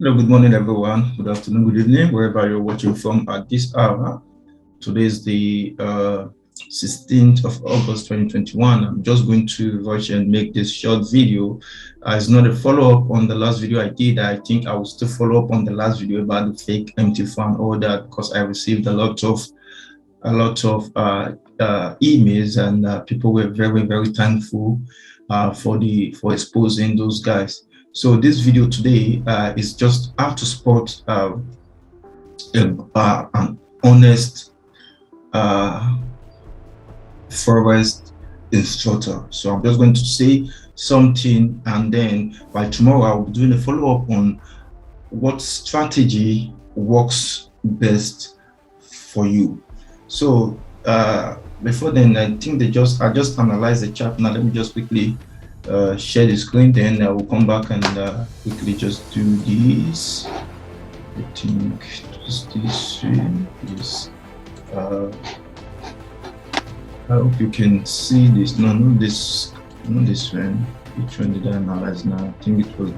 Hello, good morning, everyone. Good afternoon, good evening, wherever you're watching from at this hour. Today is the 16th of August 2021. I'm just going to rush and make this short video. It's not a follow-up on the last video I did. I think I will still follow up on the last video about the fake empty fan order because I received a lot of emails and people were very, very thankful for exposing those guys. So this video today is just how to spot an honest uh, forest instructor. So I'm just going to say something, and then by tomorrow I'll be doing a follow-up on what strategy works best for you. So before then, I think I just analyzed the chart. Now let me just quickly share the screen, then I will come back and quickly just do this. I think just this way. This I hope you can see this. No, not this one. Which one did I analyze now? I think it was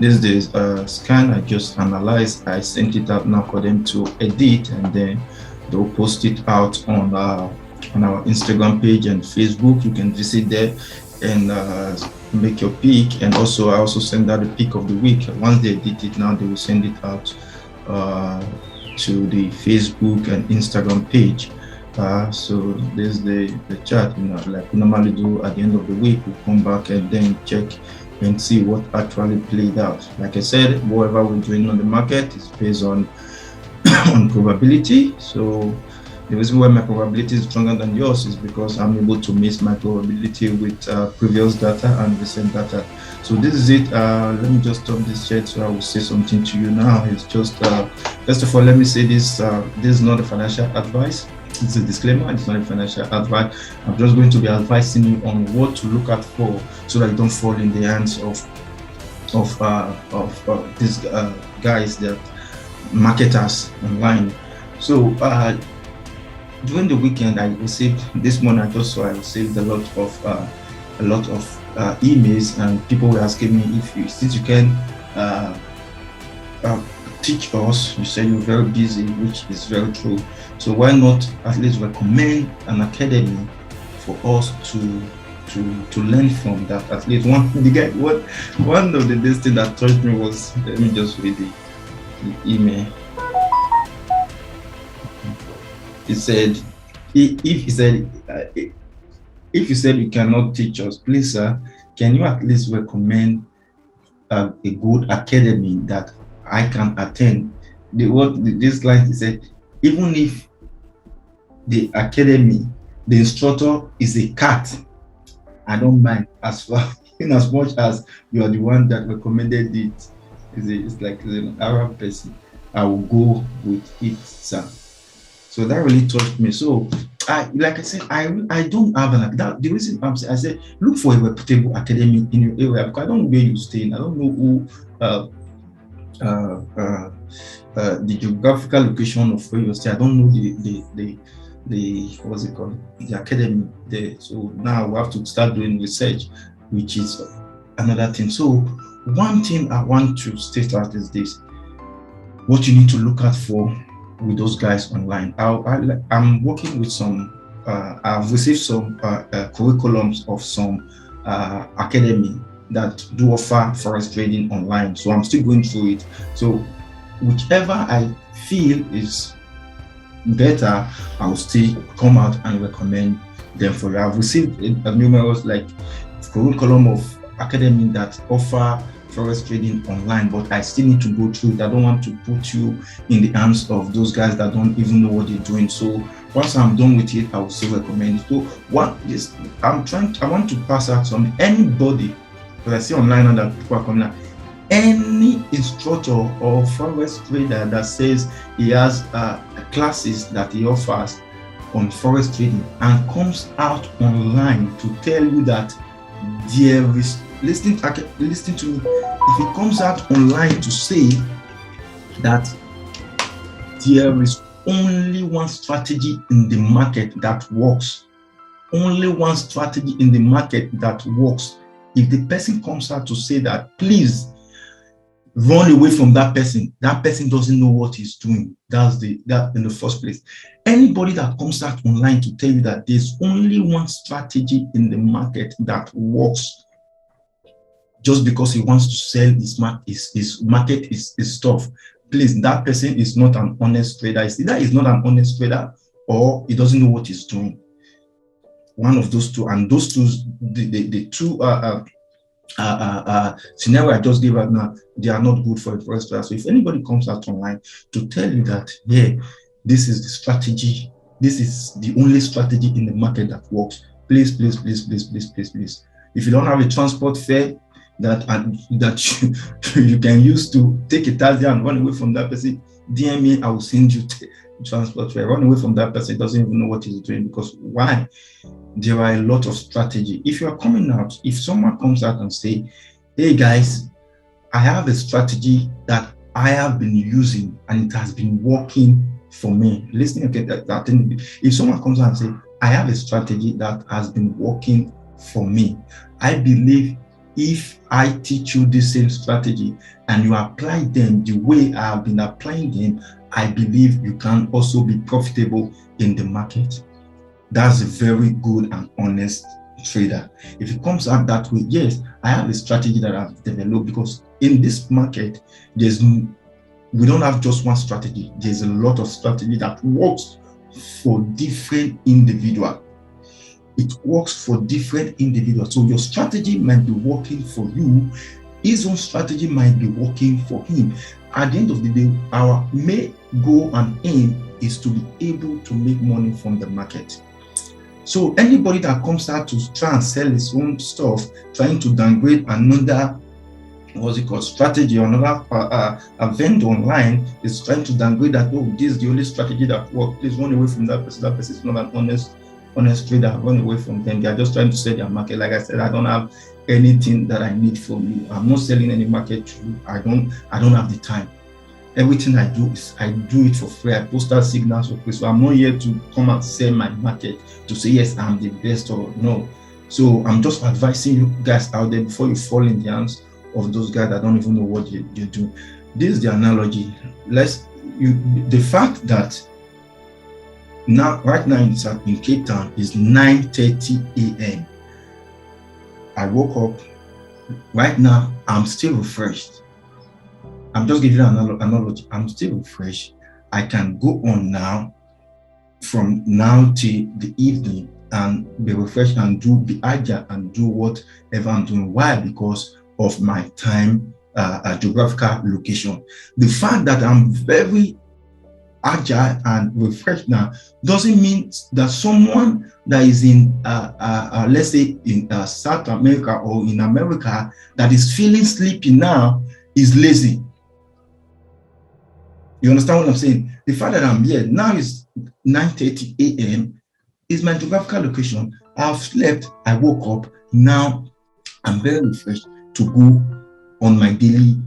this scan. I just analyzed. I sent it out now for them to edit, and then they'll post it out on our Instagram page and Facebook. You can visit there and make your pick. And also, I also send out the pick of the week. Once they edit it now, they will send it out to the Facebook and Instagram page. So there's the chart, like we normally do at the end of the week. We come back and then check and see what actually played out. Like I said, whatever we're doing on the market is based on on probability. So the reason why my probability is stronger than yours is because I'm able to mix my probability with previous data and recent data. So this is it. Let me just stop this chat so I will say something to you now. It's just first of all, let me say this. This is not a financial advice. It's a disclaimer. It's not a financial advice. I'm just going to be advising you on what to look out for so that you don't fall in the hands of these guys, that marketers online. So during the weekend, I received this morning. I received a lot of emails, and people were asking me since you can teach us. You said you're very busy, which is very true. So why not at least recommend an academy for us to learn from that? At least one of the things that touched me was, let me just read the email. He said, if you said you cannot teach us, please, sir, can you at least recommend a good academy that I can attend? This line, he said, even if the academy, the instructor is a cat, I don't mind, as far in as much as you are the one that recommended it. It's like an Arab person. I will go with it, sir. So that really touched me. So like I said, I don't have the reason I said look for a reputable academy in your area, because I don't know where you stay. I don't know who the geographical location of where you stay. I don't know the what's it called, the academy there. So now we have to start doing research, which is another thing. So one thing I want to state out is this: what you need to look out for with those guys online. I'm working with some. I've received some curriculums of some academy that do offer forex trading online. So I'm still going through it. So whichever I feel is better, I will still come out and recommend them for you. I've received numerous like curriculum of academy that offer forex trading online, but I still need to go through it. I don't want to put you in the hands of those guys that don't even know what they're doing. So once I'm done with it, I will still recommend it. So I want to pass out some anybody, because I see online now that people are coming out, any instructor or forex trader that says he has classes that he offers on forex trading and comes out online to tell you that there is, listen to me, if he comes out online to say that there is only one strategy in the market that works, only one strategy in the market that works, if the person comes out to say that, please, Run away from that person. That person doesn't know what he's doing. That in the first place. Anybody that comes out online to tell you that there's only one strategy in the market that works just because he wants to sell his market, his stuff, please, that person is not an honest trader. It's either he's not an honest trader or he doesn't know what he's doing. One of those two, and those two, the two scenario I just gave right now, they are not good for a forex trader. So if anybody comes out online to tell you that, yeah, this is the strategy, this is the only strategy in the market that works, please. If you don't have a transport fare that you can use to take a taxi and run away from that person, DM me, I will send you transport fare. Run away from that person, doesn't even know what he's doing. Because why? There are a lot of strategy. If you are coming out, if someone comes out and say, hey guys, I have a strategy that I have been using and it has been working for me. Listening, okay, if someone comes out and say, I have a strategy that has been working for me, I believe if I teach you the same strategy and you apply them the way I have been applying them, I believe you can also be profitable in the market. That's a very good and honest trader. If it comes out that way, yes, I have a strategy that I've developed, because in this market, we don't have just one strategy. There's a lot of strategy that works for different individuals. It works for different individuals. So your strategy might be working for you. His own strategy might be working for him. At the end of the day, our main goal and aim is to be able to make money from the market. So anybody that comes out to try and sell his own stuff, trying to downgrade another, strategy, or another a vendor online is trying to downgrade that, oh, this is the only strategy that works, please run away from that person. That person is not an honest trader. Run away from them. They are just trying to sell their market. Like I said, I don't have anything that I need from you. I'm not selling any market to you. I don't have the time. Everything I do it for free. I post out signals for free. So I'm not here to come and sell my market to say yes, I'm the best or no. So I'm just advising you guys out there before you fall in the hands of those guys that don't even know what you do. This is the analogy. The fact that right now in Cape Town is 9:30 a.m. I woke up. Right now, I'm still refreshed. I'm just giving you an analogy. I'm still refreshed. I can go on now, from now till the evening, and be refreshed and be agile and do whatever I'm doing. Why? Because of my time, geographical location. The fact that I'm very agile and refreshed now doesn't mean that someone that is in let's say in South America or in America that is feeling sleepy now is lazy. You understand what I'm saying? The fact that I'm here now is 9:30 a.m. is my geographical location. I've slept, I woke up, now I'm very refreshed to go on my daily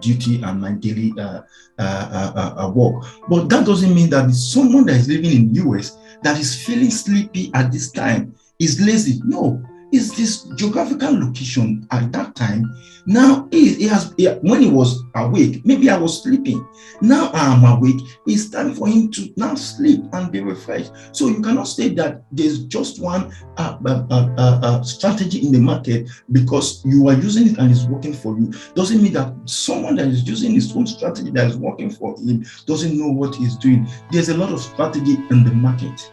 duty and my daily work. But that doesn't mean that someone that is living in the US that is feeling sleepy at this time is lazy. No, it's this geographical location at that time. Now, when he was awake, maybe I was sleeping. Now I am awake. It's time for him to now sleep and be refreshed. So you cannot say that there's just one strategy in the market because you are using it and it's working for you. Doesn't mean that someone that is using his own strategy that is working for him doesn't know what he's doing. There's a lot of strategy in the market.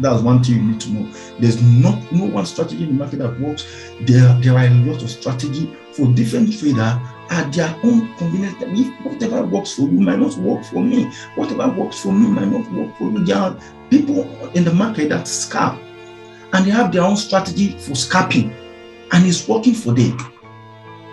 That's one thing you need to know. There's no one strategy in the market that works. There are a lot of strategy for different traders at their own convenience. If whatever works for you might not work for me. Whatever works for me might not work for you. There are people in the market that scalp, and they have their own strategy for scalping, and it's working for them.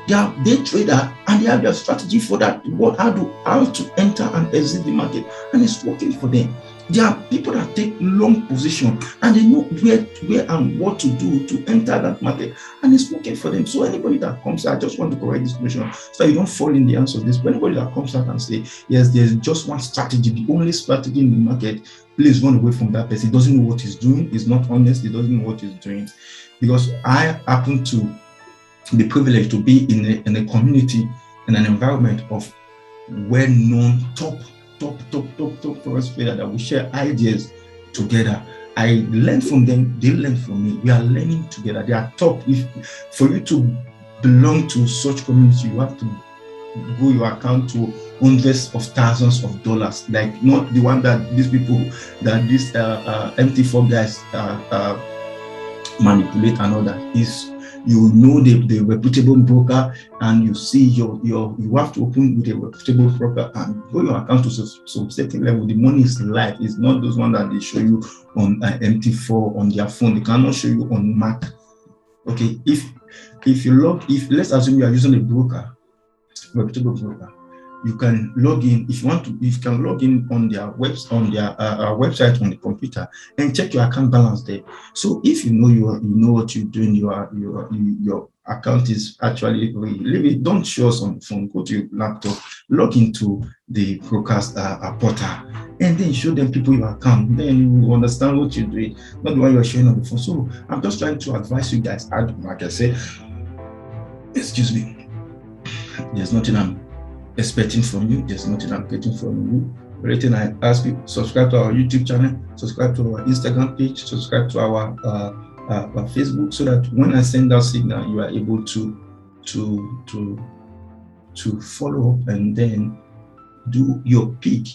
They are day trader and they have their strategy for that, how to enter and exit the market, and it's working for them. There are people that take long position and they know where and what to do to enter that market, and it's working for them. So anybody that comes out, I just want to correct this question so you don't fall in the hands of this. But anybody that comes out and say, yes, there's just one strategy, the only strategy in the market, please run away from that person. He doesn't know what he's doing. He's not honest. He doesn't know what he's doing. Because I happen to the privilege to be in a community, in an environment of well-known top forex trader that we share ideas together. I learn from them, they learn from me. We are learning together. They are top. For you to belong to such community, you have to grow your account to hundreds of thousands of dollars, like not the one that these people, that these MT4 guys manipulate and all that. Is, you know, the reputable broker, and you see you have to open with a reputable broker and grow your account to some certain level. The money is live. It's not those ones that they show you on MT4 on their phone. They cannot show you on Mac. Okay, if let's assume you are using a broker, reputable broker, you can log in. If you want to, you can log in on their website on the computer and check your account balance there. So if you know what you're doing, your account is actually, leave it. Don't show us on the phone. Go to your laptop, log into the broadcast portal, and then show them people your account. Then you understand what you're doing, not the one you're showing on the phone. So I'm just trying to advise you guys. Like I said, excuse me. There's nothing I'm expecting from you. There's nothing I'm getting from you. Everything I ask you: subscribe to our YouTube channel, subscribe to our Instagram page, subscribe to our Facebook, so that when I send out signal, you are able to follow up and then do your pick.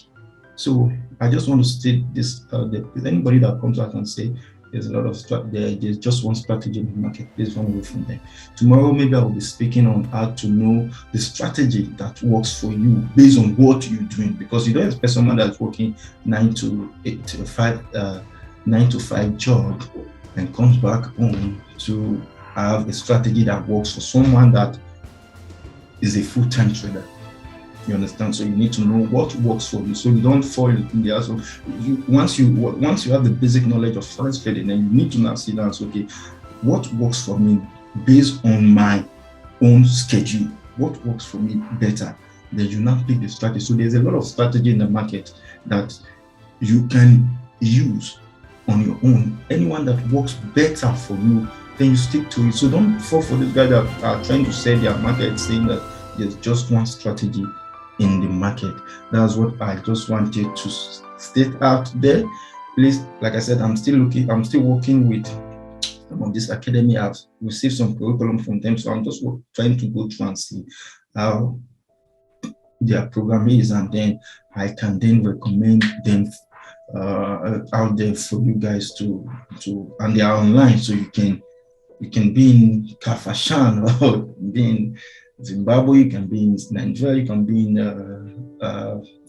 So I just want to state this: if anybody that comes out and say there's a lot of there's just one strategy in the market, please run away from them. Tomorrow, maybe I will be speaking on how to know the strategy that works for you based on what you're doing, because you don't expect someone that's working 9 to 5 job and comes back home to have a strategy that works for someone that is a full-time trader. You understand? So you need to know what works for you, so you don't fall in the house. Once you have the basic knowledge of forex trading, then you need to now sit down and say, okay, what works for me based on my own schedule? What works for me better? Then you now pick the strategy. So there's a lot of strategy in the market that you can use on your own. Anyone that works better for you, then you stick to it. So don't fall for these guys that are trying to sell their market, saying that there's just one strategy in the market. That's what I just wanted to state out there. Please, like I said, I'm still working with some of this academy. I've received some curriculum from them, so I'm just trying to go through and see how their program is, and then I can then recommend them out there for you guys to and they are online, so you can be in Kafashan or be in Zimbabwe, you can be in Nigeria, you can be in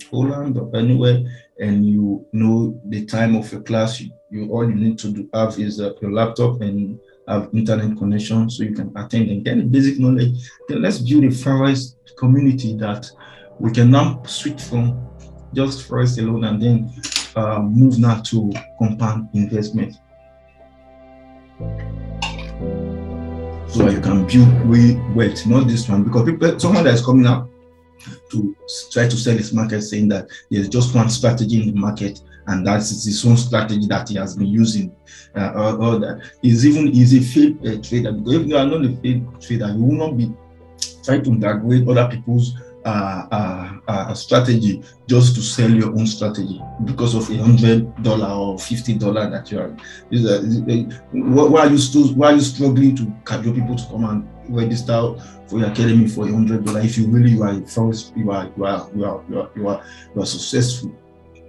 Poland or anywhere, and you know the time of your class. You all you need to have is your laptop and have internet connection, so you can attend and get the basic knowledge. Then let's build a forex community that we can now switch from just forex alone, and then move now to compound investment. So you can build wealth, not this one, because someone that is coming up to try to sell his market saying that there's just one strategy in the market, and that's his own strategy that he has been using, or that is a failed trader. Because if you are not a failed trader, you will not be trying to downgrade other people's strategy just to sell your own strategy because of $100 or $50 that you are. Why are you struggling to cajole people to come and register for your academy for $100 if you really you are successful?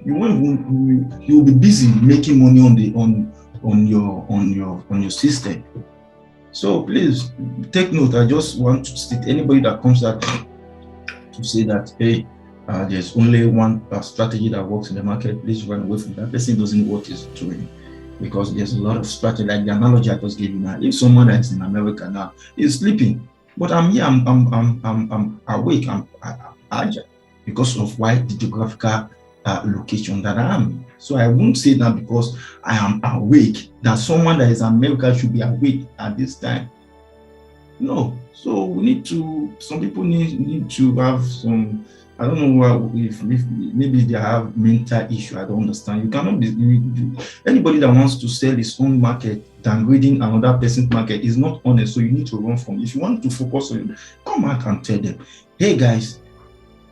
You will be busy making money on your system. So please take note. I just want to state, anybody that comes out to say that, hey, there's only one strategy that works in the market, please run away from that. Person doesn't know what he's doing, because there's a lot of strategy. Like the analogy I just gave you now, if someone that's in America now is sleeping, but I'm here, I'm awake, I'm agile, because of the geographical location that I am. So I won't say that because I am awake, that someone that is in America should be awake at this time. No. So we need to, some people need to have some I don't know if maybe they have mental issue. I don't understand. You cannot be anybody that wants to sell his own market downgrading another person's market is not honest. So you need to run from it. If you want to focus on it, come out and tell them, hey guys,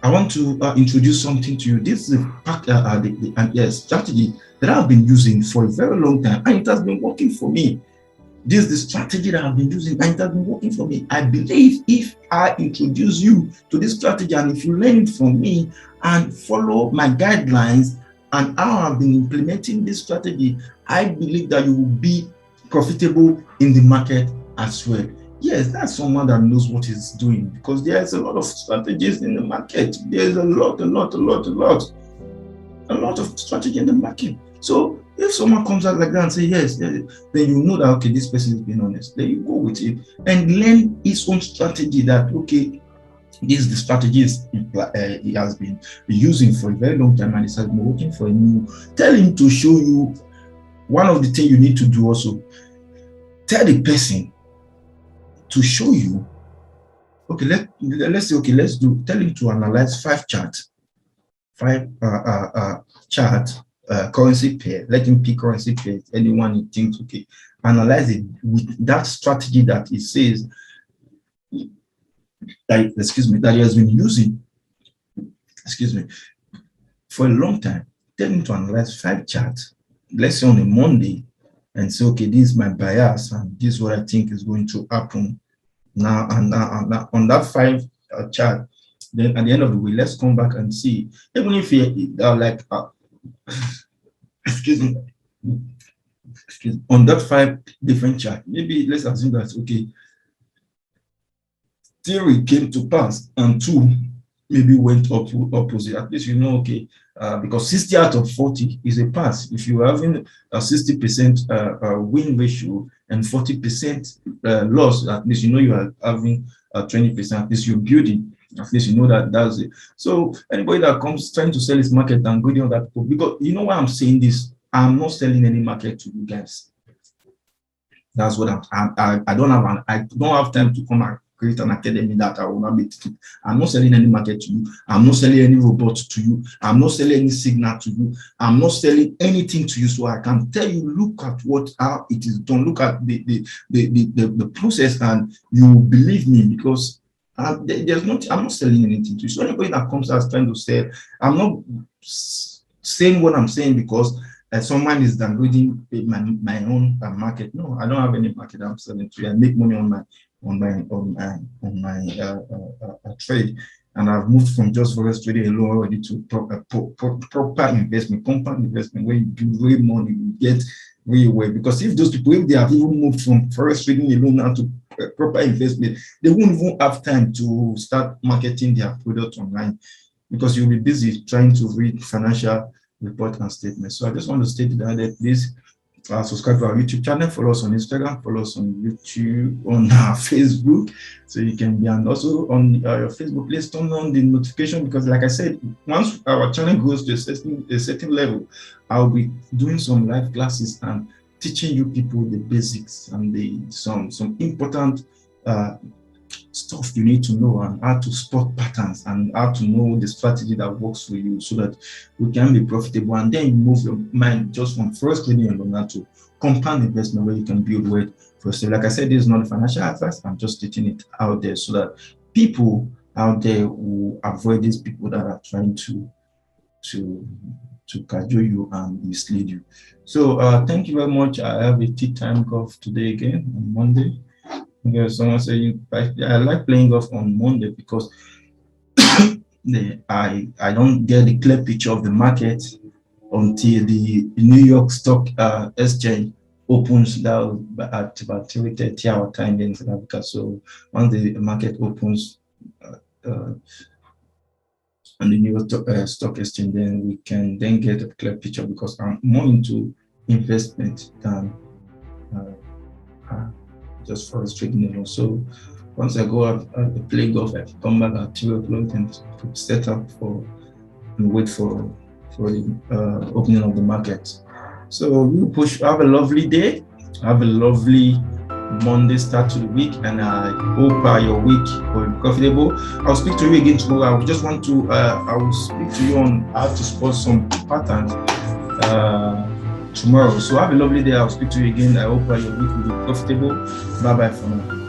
I want to introduce something to you. This is the strategy that I've been using for a very long time, and it has been working for me. This is the strategy that I've been using, and it has been working for me. I believe if I introduce you to this strategy, and if you learn it from me and follow my guidelines and how I've been implementing this strategy, I believe that you will be profitable in the market as well. Yes, that's someone that knows what he's doing, because there's a lot of strategies in the market. There's a lot of strategy in the market. So if someone comes out like that and say yes, then you know that okay, this person is being honest. Then you go with it and learn his own strategy. That okay, this is the strategies he has been using for a very long time, and it has been working for him. Tell him to show you. One of the things you need to do also, tell the person to show you. Okay, let's say okay, tell him to analyze 5 charts, 5 chart. Currency pair. Let him pick currency pair. Anyone he thinks okay. Analyze it with that strategy that he says that he has been using. For a long time. Tell him to analyze 5 charts. Let's say on a Monday, and say okay, this is my bias, and this is what I think is going to happen now and on that 5 chart. Then at the end of the week, let's come back and see. Even if you excuse me, on that 5 different chart, maybe let's assume that okay, 3 came to pass and 2 maybe went up to opposite. At least you know okay, because 60 out of 40 is a pass. If you're having a 60% win ratio and 40% loss, at least you know you are having 20%. At least you're building. At least you know that that's it. So anybody that comes trying to sell his market and going on that, because you know why I'm saying this, I'm not selling any market to you guys. That's what I don't have time to come and create an academy that I will not be teaching. I'm not selling any market to you. I'm not selling any robot to you. I'm not selling any signal to you. I'm not selling anything to you. So I can tell you, look at how it is done. Look at the process, and you will believe me, because I'm not selling anything to you. So anybody that comes out trying to sell, I'm not saying what I'm saying because someone is downgrading my own market. No, I don't have any market I'm selling to you. I make money on my trade, and I've moved from just forex trading alone already to proper investment, compound investment, where you build real money, you get real well. Because if those people, if they have even moved from forex trading alone now to proper investment, they won't even have time to start marketing their product online, because you'll be busy trying to read financial report and statements. So I just want to state that please subscribe to our YouTube channel, follow us on Instagram, follow us on YouTube, on our Facebook, so you can be, and also on your Facebook, please turn on the notification, because like I said, once our channel goes to a certain level, I'll be doing some live classes and teaching you people the basics and some important stuff you need to know, and how to spot patterns, and how to know the strategy that works for you, so that you can be profitable. And then you move your mind just from first trading alone to compound investment, where you can build wealth for yourself. Like I said, this is not a financial advice. I'm just teaching it out there so that people out there will avoid these people that are trying to cajole you and mislead you. So thank you very much. I have a tea time golf today again on Monday. Someone said I like playing golf on Monday because I don't get a clear picture of the market until the New York Stock Exchange opens down at about 3:30 our time in South Africa. So once the market opens on the New York Stock Exchange, then we can then get a clear picture, because I'm more into investment than just for trading alone. So once I go out and play golf, I come back at 2 o'clock and set up and wait for the opening of the market. So we push. Have a lovely day. Have a lovely Monday start to the week, and I hope your week will be profitable. I'll speak to you again tomorrow. I just want to I will speak to you on how to spot some patterns tomorrow. So have a lovely day. I'll speak to you again. I hope your week will be profitable. Bye bye for now.